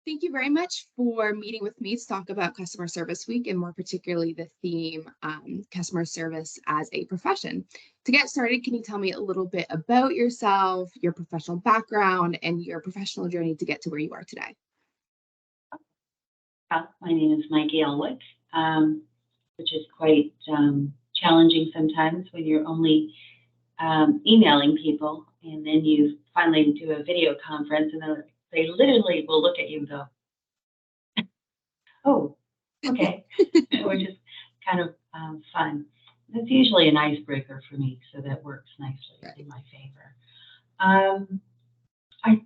Thank you very much for meeting with me to talk about Customer Service Week and more particularly the theme customer service as a profession. To get started, can you tell me a little bit about yourself, your professional background, and your professional journey to get to where you are today? My name is Mikie Ulwick, which is quite challenging sometimes when you're only emailing people and then you finally do a video conference and they literally will look at you and go, oh, okay, which is kind of fun. That's usually an icebreaker for me, so that works nicely in my favor. I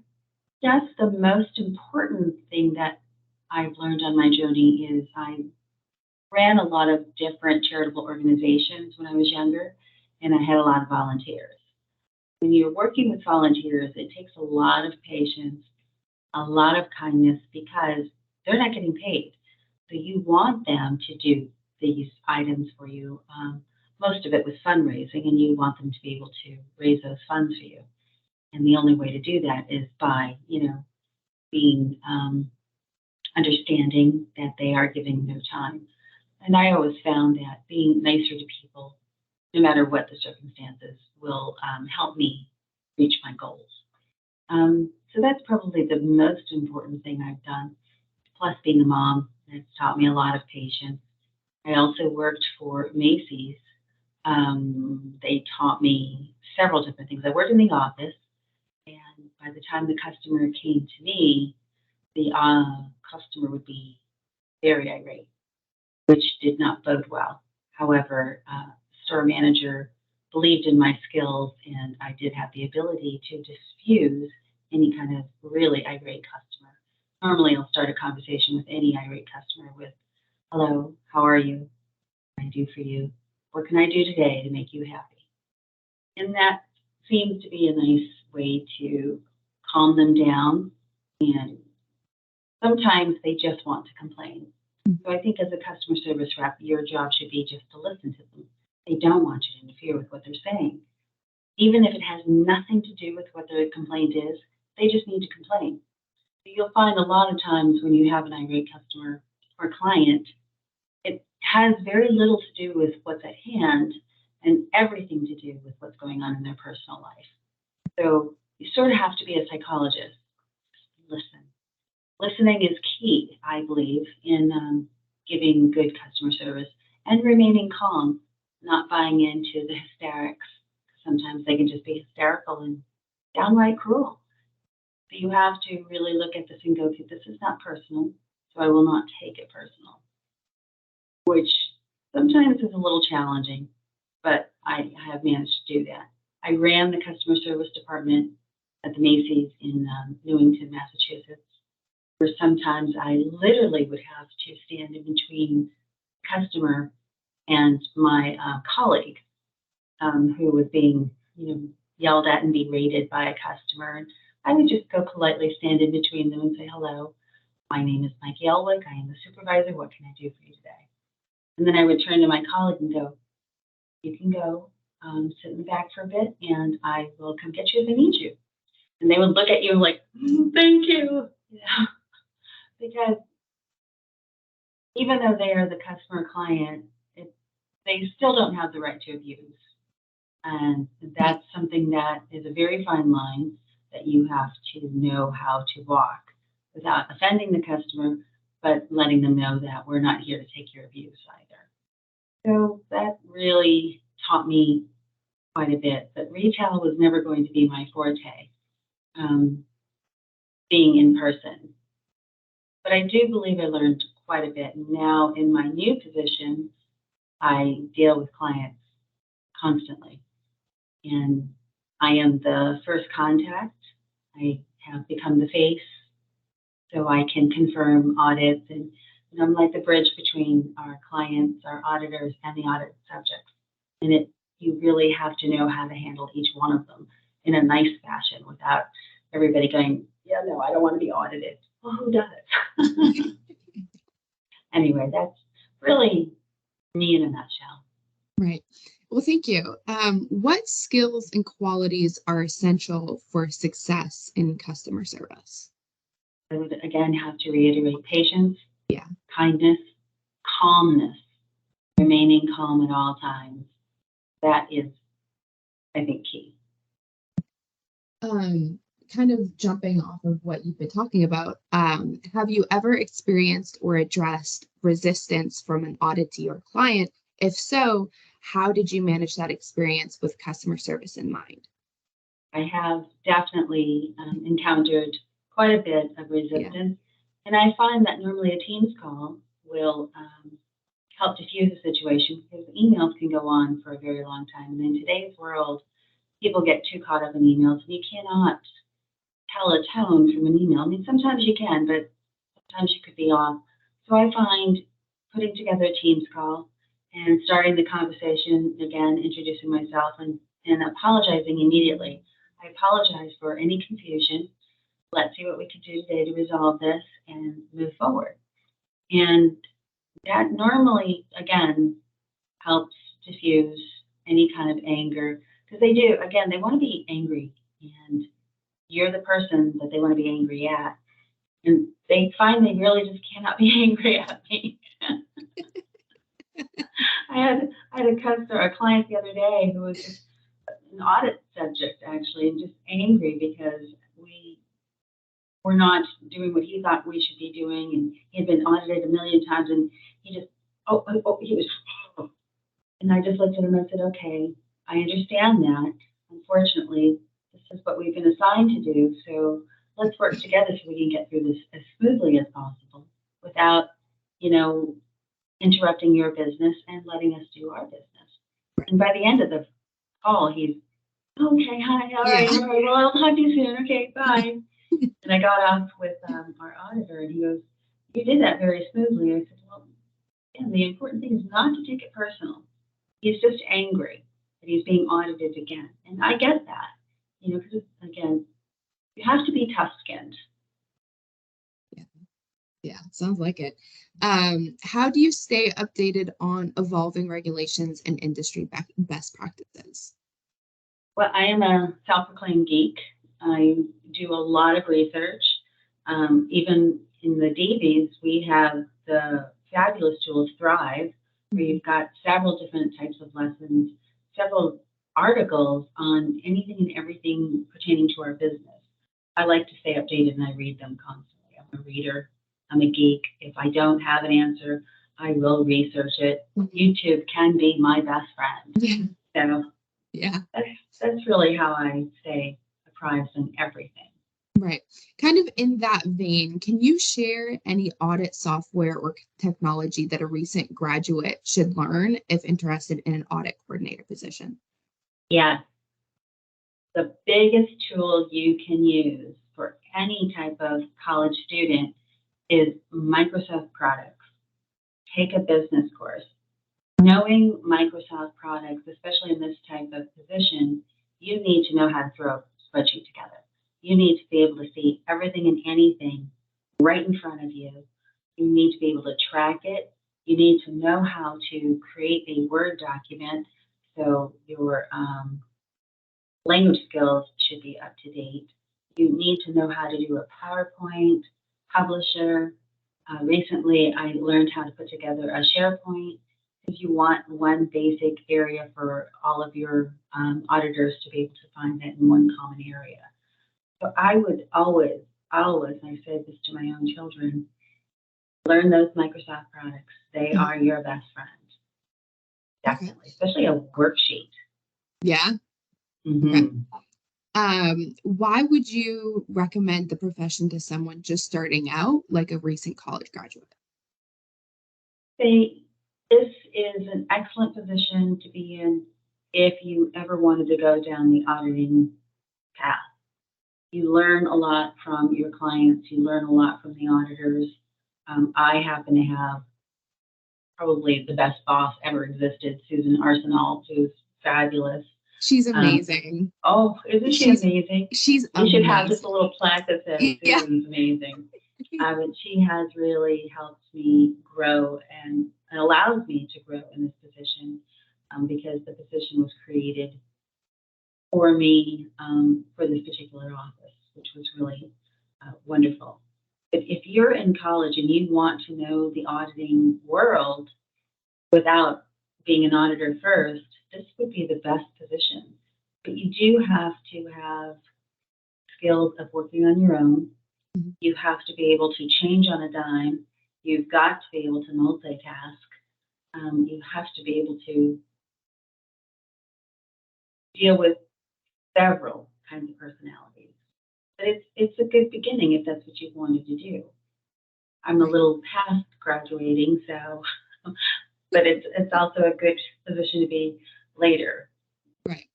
guess the most important thing that I've learned on my journey is I ran a lot of different charitable organizations when I was younger, and I had a lot of volunteers. When you're working with volunteers, it takes a lot of patience, a lot of kindness, because they're not getting paid. So you want them to do these items for you. Most of it was fundraising, and you want them to be able to raise those funds for you. And the only way to do that is by, being understanding that they are giving their time. And I always found that being nicer to people, no matter what the circumstances, will help me reach my goals. So that's probably the most important thing I've done. Plus, being a mom, it's taught me a lot of patience. I also worked for Macy's. They taught me several different things. I worked in the office, and by the time the customer came to me, the customer would be very irate, which did not bode well. However, store manager believed in my skills, and I did have the ability to diffuse any kind of really irate customer. Normally, I'll start a conversation with any irate customer with, hello, how are you? What can I do for you? What can I do today to make you happy? And that seems to be a nice way to calm them down. And sometimes they just want to complain. So I think as a customer service rep, your job should be just to listen to them. They don't want you to interfere with what they're saying. Even if it has nothing to do with what their complaint is, they just need to complain. So you'll find a lot of times when you have an irate customer or client, it has very little to do with what's at hand and everything to do with what's going on in their personal life. So you sort of have to be a psychologist. Listen. Listening is key, I believe, in giving good customer service and remaining calm, not buying into the hysterics. Sometimes they can just be hysterical and downright cruel. But you have to really look at this and go, this is not personal, so I will not take it personal, which sometimes is a little challenging, but I have managed to do that. I ran the customer service department at the Macy's in Newington, Massachusetts, where sometimes I literally would have to stand in between the customer and my colleague who was being, yelled at and berated by a customer. And I would just go politely stand in between them and say, hello, my name is Mikie Ulwick. I am the supervisor. What can I do for you today? And then I would turn to my colleague and go, you can go sit in the back for a bit, and I will come get you if I need you. And they would look at you like, thank you. Because even though they are the customer client, they still don't have the right to abuse. And that's something that is a very fine line that you have to know how to walk without offending the customer, but letting them know that we're not here to take your abuse either. So that really taught me quite a bit, but retail was never going to be my forte, being in person. But I do believe I learned quite a bit. Now in my new position, I deal with clients constantly. And I am the first contact. I have become the face, so I can confirm audits. And I'm like the bridge between our clients, our auditors, and the audit subjects. And you really have to know how to handle each one of them in a nice fashion without everybody going, yeah, no, I don't want to be audited. Well, who does? Anyway, that's really me in a nutshell. Right. Well, thank you. What skills and qualities are essential for success in customer service? I would again have to reiterate patience, Yeah. kindness, calmness, remaining calm at all times. That is, I think, key. Um, Kind of jumping off of what you've been talking about, have you ever experienced or addressed resistance from an auditee or client? If so, how did you manage that experience with customer service in mind? I have definitely encountered quite a bit of Yeah. resistance, and I find that normally a Teams call will help diffuse the situation because emails can go on for a very long time. And in today's world, people get too caught up in emails, and you cannot tell a tone from an email. I mean, sometimes you can, but sometimes you could be off. So I find putting together a Teams call and starting the conversation again, introducing myself and apologizing immediately. I apologize for any confusion. Let's see what we can do today to resolve this and move forward. And that normally, again, helps diffuse any kind of anger because they do, again, they want to be angry and you're the person that they want to be angry at. And they find they really just cannot be angry at me. I had a customer, a client the other day who was just an audit subject actually, and just angry because we were not doing what he thought we should be doing, and he had been audited a million times, and he just he was, and I just looked at him and said, okay, I understand that. Unfortunately, this is what we've been assigned to do, so let's work together so we can get through this as smoothly as possible without, you know, interrupting your business and letting us do our business. And by the end of the call, he's, okay, hi, Yeah. all right, well, I'll talk to you soon. Okay, bye. And I got off with our auditor, and he goes, you did that very smoothly. I said, well, yeah, the important thing is not to take it personal. He's just angry that he's being audited again. And I get that, you know, because again, you have to be tough-skinned. Yeah. Yeah, sounds like it. How do you stay updated on evolving regulations and industry best practices? Well, I am a self-proclaimed geek. I do a lot of research. Even in the DBs, we have the fabulous tool Thrive, where you've got several different types of lessons, several articles on anything and everything pertaining to our business. I like to stay updated and I read them constantly. I'm a reader. I'm a geek. If I don't have an answer, I will research it. YouTube can be my best friend. So Yeah. that's really how I stay apprised in everything. Right. Kind of in that vein, can you share any audit software or technology that a recent graduate should learn if interested in an audit coordinator position? Yeah, the biggest tool you can use for any type of college student is Microsoft products. Take a business course. Knowing Microsoft products, especially in this type of position, you need to know how to throw a spreadsheet together. You need to be able to see everything and anything right in front of you. You need to be able to track it. You need to know how to create a Word document so your language skills should be up to date. You need to know how to do a PowerPoint, Publisher. Recently, I learned how to put together a SharePoint because you want one basic area for all of your auditors to be able to find that in one common area. So I would always, I say this to my own children, learn those Microsoft products. They are your best friend. Okay. Definitely, especially a worksheet. Yeah. Okay. Mm-hmm. Why would you recommend the profession to someone just starting out, like a recent college graduate? This is an excellent position to be in if you ever wanted to go down the auditing path. You learn a lot from your clients. You learn a lot from the auditors. I happen to have probably the best boss ever existed, Susan Arsenault, who's fabulous. She's amazing. Oh, isn't she amazing? She's You should amazing. have just a little plaque that says Yeah. Susan's amazing. She has really helped me grow and allows me to grow in this position because the position was created for me for this particular office, which was really wonderful. But if you're in college and you want to know the auditing world without being an auditor first, this would be the best position. But you do have to have skills of working on your own. Mhm. You have to be able to change on a dime. You've got to be able to multitask. You have to be able to deal with several kinds of personalities. But it's a good beginning if that's what you wanted to do. I'm a Right. little past graduating, so but it's also a good position to be later. Right.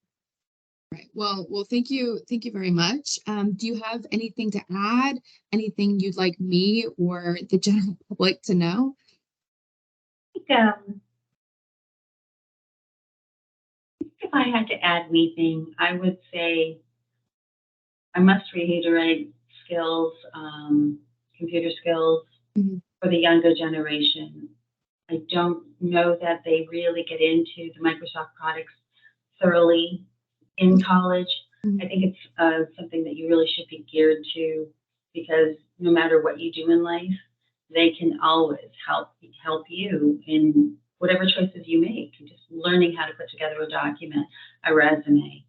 Right. Well, thank you very much. Do you have anything to add? Anything you'd like me or the general public to know? I think, if I had to add anything, I would say I must reiterate skills, computer skills Mhm. for the younger generation. I don't know that they really get into the Microsoft products thoroughly in college. I Mhm. think it's something that you really should be geared to because no matter what you do in life, they can always help you in whatever choices you make. Just learning how to put together a document, a resume,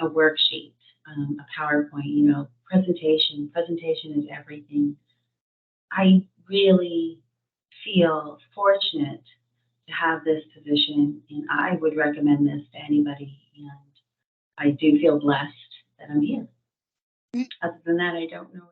a worksheet, a PowerPoint. Presentation. Presentation is everything. I really feel fortunate to have this position, and I would recommend this to anybody. And I do feel blessed that I'm here. Right. Other than that, I don't know